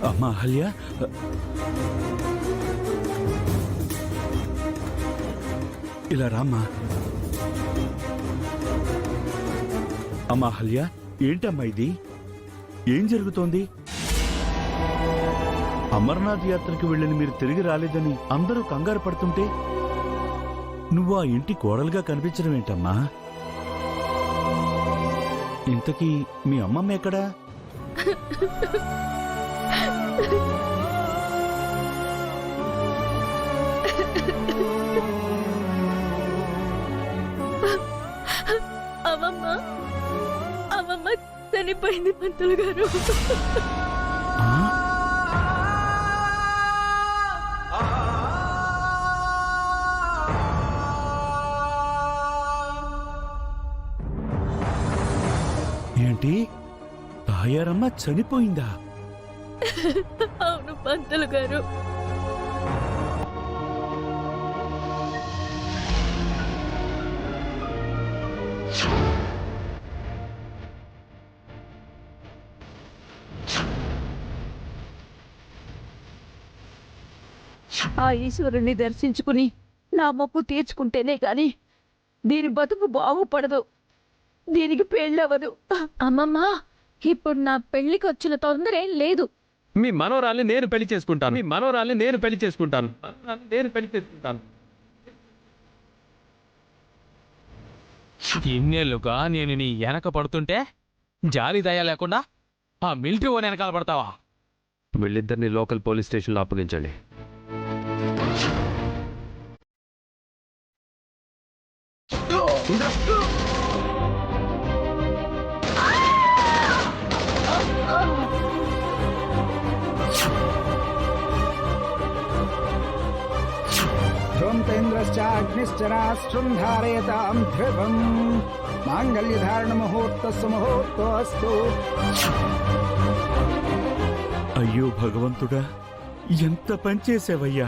అమ్మా అహల్య, ఇలా రామ్మా. అమ్మా అహల్య, ఏంటమ్మా ఇది? ఏం జరుగుతోంది? అమర్నాథ్ యాత్రకు వెళ్ళని మీరు తిరిగి రాలేదని అందరూ కంగారు పడుతుంటే నువ్వు ఆ ఇంటి కోడలుగా కనిపించడం ఏంటమ్మా? ఇంతకీ మీ అమ్మమ్మ ఎక్కడా? అమ్మమ్మ చనిపోయింది పంతులు గారు. ఏంటి, తాయారమ్మ చనిపోయిందా? అవును పంతులు గారు. ఆ ఈశ్వరుణ్ణి దర్శించుకుని నా మొక్కు తీర్చుకుంటేనే గాని దీని బతుకు బాగుపడదు, దీనికి పెళ్ళవదు. అమ్మమ్మ, ఇప్పుడు నా పెళ్లికి వచ్చిన తొందర ఏం లేదు. మీ మనోరాల్ని నేను పెళ్లి చేసుకుంటాను. ఇన్నేళ్ళుగా నేను నీ వెనక పడుతుంటే జాలి దయ లేకుండా ఆ మిలిటరీ ఓన్ వెనకాల పడతావా? వీళ్ళిద్దరిని లోకల్ పోలీస్ స్టేషన్లో అప్పగించండి. ధ్రువంతేంద్రశ్చాగ్నిశ్చరాష్ట్రం ధారయతాం ధ్రువం మాంగళ్యధారణ ముహూర్తస్సు ముహూర్తోస్తు. అయ్యో భగవంతుడా, ఎంత పనిచేసావయ్యా!